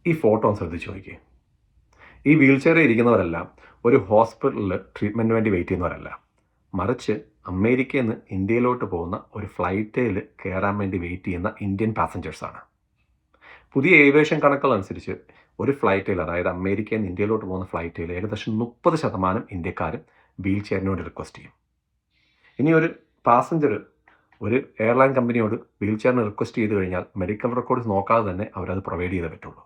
ഈ ഫോട്ടോ ഒന്ന് ശ്രദ്ധിച്ച് നോക്കിയേ. ഈ വീൽ ചെയറിൽ ഇരിക്കുന്നവരെല്ലാം ഒരു ഹോസ്പിറ്റലിൽ ട്രീറ്റ്മെൻറ്റിന് വേണ്ടി വെയിറ്റ് ചെയ്യുന്നവരല്ല. മറിച്ച് അമേരിക്കയിൽ നിന്ന് ഇന്ത്യയിലോട്ട് പോകുന്ന ഒരു ഫ്ലൈറ്റിൽ കയറാൻ വേണ്ടി വെയിറ്റ് ചെയ്യുന്ന ഇന്ത്യൻ പാസഞ്ചേഴ്സാണ്. പുതിയ ഏവിയേഷൻ കണക്കുകൾ അനുസരിച്ച് ഒരു ഫ്ലൈറ്റിൽ, അതായത് അമേരിക്കയിൽ നിന്ന് ഇന്ത്യയിലോട്ട് പോകുന്ന ഫ്ലൈറ്റിൽ ഏകദേശം 30% ഇന്ത്യക്കാരും വീൽ ചെയറിന് വേണ്ടി റിക്വസ്റ്റ് ചെയ്യും. ഇനി ഒരു പാസഞ്ചർ ഒരു എയർലൈൻ കമ്പനിയോട് വീൽ ചെയറിന് റിക്വസ്റ്റ് ചെയ്ത് കഴിഞ്ഞാൽ മെഡിക്കൽ റെക്കോർഡ്സ് നോക്കാതെ തന്നെ അവരത് പ്രൊവൈഡ് ചെയ്തേ പറ്റുള്ളൂ.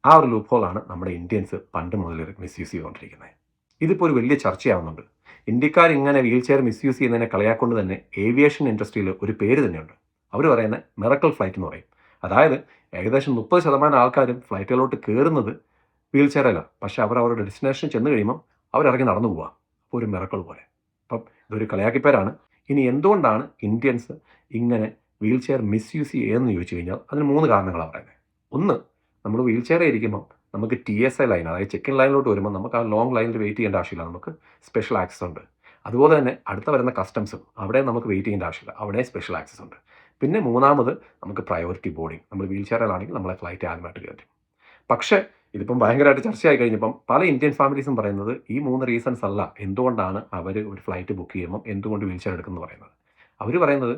ആ ഒരു ലൂപ്പ് ഹോളാണ് നമ്മുടെ ഇന്ത്യൻസ് പണ്ട് മുതൽ മിസ്യൂസ് ചെയ്തുകൊണ്ടിരിക്കുന്നത്. ഇതിപ്പോൾ ഒരു വലിയ ചർച്ചയാവുന്നുണ്ട്. ഇന്ത്യക്കാർ ഇങ്ങനെ വീൽ ചെയർ മിസ്യൂസ് ചെയ്യുന്നതിനെ കളയാക്കൊണ്ട് തന്നെ ഏവിയേഷൻ ഇൻഡസ്ട്രിയിൽ ഒരു പേര് തന്നെയുണ്ട്. അവർ പറയുന്നത് മിറക്കിൾ ഫ്ലൈറ്റ് എന്ന് പറയും. അതായത് ഏകദേശം 30% ആൾക്കാരും ഫ്ലൈറ്റുകളിലോട്ട് കയറുന്നത് വീൽ ചെയറിലാണ്. പക്ഷേ അവരുടെ ഡെസ്റ്റിനേഷൻ ചെന്ന് കഴിയുമ്പം അവരിറങ്ങി നടന്നു പോവുക. അപ്പോൾ ഒരു മിറക്കിൾ പോലെ. അപ്പം ഇതൊരു കളിയാക്കിപ്പേരാണ്. ഇനി എന്തുകൊണ്ടാണ് ഇന്ത്യൻസ് ഇങ്ങനെ വീൽ ചെയർ മിസ്യൂസ് ചെയ്യുന്നതെന്ന് ചോദിച്ചു കഴിഞ്ഞാൽ അതിന് 3 കാരണങ്ങളാണ് പറയുന്നത്. ഒന്ന്, നമ്മൾ വീൽ ചെയറിൽ ഇരിക്കുമ്പം നമുക്ക് TSA ലൈൻ, അതായത് ചെക്ക് ഇൻ ലൈനിലോട്ട് വരുമ്പോൾ നമുക്ക് ആ ലോങ് ലൈനിൽ വെയിറ്റ് ചെയ്യേണ്ട ആവശ്യമില്ല. നമുക്ക് സ്പെഷ്യൽ ആക്സസ് ഉണ്ട്. അതുപോലെ തന്നെ അടുത്ത വരുന്ന കസ്റ്റംസും അവിടെ നമുക്ക് വെയിറ്റ് ചെയ്യേണ്ട ആവശ്യമില്ല. അവിടെ സ്പെഷ്യൽ ആക്സസ് ഉണ്ട്. പിന്നെ മൂന്നാമത് നമുക്ക് പ്രയോറിറ്റി ബോർഡിംഗ്. നമ്മൾ വീൽ ചെയറിലാണെങ്കിൽ നമ്മളെ ഫ്ലൈറ്റ് ആദ്യമായിട്ട് കയറ്റും. പക്ഷേ ഇതിപ്പം ഭയങ്കരമായിട്ട് ചർച്ചയായി കഴിഞ്ഞപ്പം പല ഇന്ത്യൻ ഫാമിലീസും പറയുന്നത് ഈ 3 റീസൺസ് അല്ല എന്തുകൊണ്ടാണ് അവർ ഒരു ഫ്ലൈറ്റ് ബുക്ക് ചെയ്യുമ്പോൾ എന്തുകൊണ്ട് വീൽ ചെയർ എടുക്കുന്നത് പറയുന്നത്. അവർ പറയുന്നത്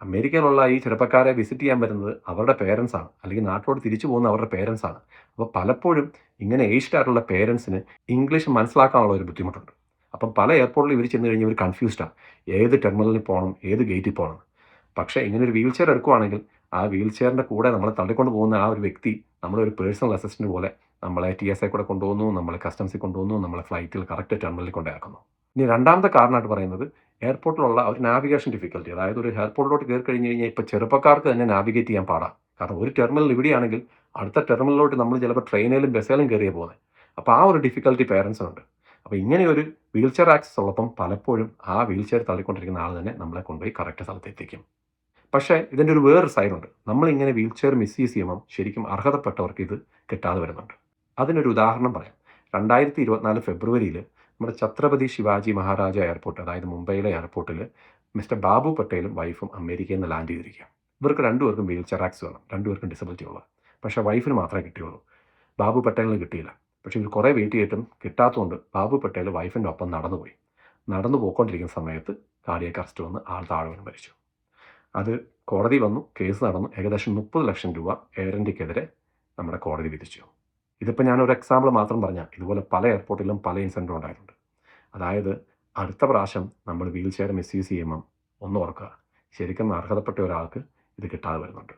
അമേരിക്കയിലുള്ള ഈ ചെറുപ്പക്കാരെ വിസിറ്റ് ചെയ്യാൻ വരുന്നത് അവരുടെ പേരൻസാണ്, അല്ലെങ്കിൽ നാട്ടിലോട്ട് തിരിച്ചു പോകുന്ന അവരുടെ പേരൻസാണ്. അപ്പോൾ പലപ്പോഴും ഇങ്ങനെ ഏജ്ഡ് ആയിട്ടുള്ള പേരൻസിന് ഇംഗ്ലീഷ് മനസ്സിലാക്കാനുള്ള ഒരു ബുദ്ധിമുട്ടുണ്ട്. അപ്പം പല എയർപോർട്ടിൽ ഇവർ ചെന്ന് കഴിഞ്ഞാൽ ഇവർ കൺഫ്യൂസ്ഡാണ്, ഏത് ടെർമിനലിൽ പോകണം, ഏത് ഗേറ്റിൽ പോകണം. പക്ഷേ ഇങ്ങനെ ഒരു വീൽ ചെയർ എടുക്കുവാണെങ്കിൽ ആ വീൽ ചെയറിൻ്റെ കൂടെ നമ്മളെ തള്ളിക്കൊണ്ട് പോകുന്ന ആ ഒരു വ്യക്തി നമ്മളൊരു പേഴ്സണൽ അസിസ്റ്റൻ്റ് പോലെ നമ്മളെ TSA കൂടെ കൊണ്ടുപോകുന്നു, നമ്മളെ കസ്റ്റംസിൽ കൊണ്ടുപോകുന്നു, നമ്മളെ ഫ്ലൈറ്റിൽ കറക്റ്റ് ടെർമിനലിൽ കൊണ്ടാക്കുന്നു. ഇനി രണ്ടാമത്തെ കാരണമായിട്ട് പറയുന്നത് എയർപോർട്ടിലുള്ള ഒരു നാവിഗേഷൻ ഡിഫിക്കൽറ്റി. അതായത് ഒരു എയർപോർട്ടിലോട്ട് കയറി കഴിഞ്ഞ് കഴിഞ്ഞാൽ ഇപ്പോൾ ചെറുപ്പക്കാർക്ക് തന്നെ നാവിഗേറ്റ് ചെയ്യാൻ പാടാം. കാരണം ഒരു ടെർമിനൽ ഇവിടെയാണെങ്കിൽ അടുത്ത ടെർമിനലിലോട്ട് നമ്മൾ ചിലപ്പോൾ ട്രെയിനിലും ബസ്സിലും കയറിയേ പോകുന്നത്. അപ്പോൾ ആ ഒരു ഡിഫിക്കൽറ്റി പേരൻസിനുണ്ട്. അപ്പോൾ ഇങ്ങനെ ഒരു വീൽ ചെയർ ആക്സസ് ഉള്ളപ്പം പലപ്പോഴും ആ വീൽ ചെയർ തള്ളിക്കൊണ്ടിരിക്കുന്ന ആൾ തന്നെ നമ്മളെ കൊണ്ടുപോയി കറക്റ്റ് സ്ഥലത്ത് എത്തിക്കും. പക്ഷേ ഇതിൻ്റെ ഒരു വേറൊരു സൈഡുണ്ട്. നമ്മളിങ്ങനെ വീൽ ചെയർ മിസ്യൂസ് ചെയ്യുമ്പം ശരിക്കും അർഹതപ്പെട്ടവർക്ക് ഇത് കിട്ടാതെ വരുന്നുണ്ട്. അതിനൊരു ഉദാഹരണം പറയാം. 2024 ഫെബ്രുവരിയിൽ നമ്മുടെ ഛത്രപതി ശിവാജി മഹാരാജ എയർപോർട്ട്, അതായത് മുംബൈയിലെ എയർപോർട്ടിൽ മിസ്റ്റർ ബാബു പട്ടേലും വൈഫും അമേരിക്കയിൽ നിന്ന് ലാൻഡ് ചെയ്തിരിക്കുക. ഇവർക്ക് രണ്ടുപേർക്കും വീൽ ചെയർ ആക്സസ് വേണം, രണ്ടുപേർക്കും ഡിസബിലിറ്റി ഉള്ളത്. പക്ഷേ വൈഫിന് മാത്രമേ കിട്ടിയുള്ളൂ, ബാബു പട്ടേലിന് കിട്ടിയില്ല. പക്ഷേ ഇവർ കുറേ വെയിറ്റ് ചെയ്തിട്ടും കിട്ടാത്തതുകൊണ്ട് ബാബു പട്ടേൽ വൈഫിൻ്റെ ഒപ്പം നടന്നുപോയി. നടന്നു പോയിക്കൊണ്ടിരിക്കുന്ന സമയത്ത് കാർഡിയാക് അറസ്റ്റ് വന്ന് ആൾ താഴെ വീണ് മരിച്ചു. അത് കോടതി വന്നു, കേസ് നടന്നു. ഏകദേശം 30 ലക്ഷം രൂപ എയർ ഇന്ത്യക്കെതിരെ നമ്മുടെ കോടതി വിധിച്ചു. ഇതിപ്പോൾ ഞാനൊരു എക്സാമ്പിൾ മാത്രം പറഞ്ഞാൽ ഇതുപോലെ പല എയർപോർട്ടിലും പല ഇൻസിഡൻറ്റും ഉണ്ടായിട്ടുണ്ട്. അതായത് അടുത്ത പ്രാവശ്യം നമ്മൾ വീൽ ചെയർ മിസ്യൂസ് ചെയ്യുമ്പം ഒന്ന് ഓർക്കുക, ശരിക്കും അർഹതപ്പെട്ട ഒരാൾക്ക് ഇത് കിട്ടാതെ വരുന്നുണ്ട്.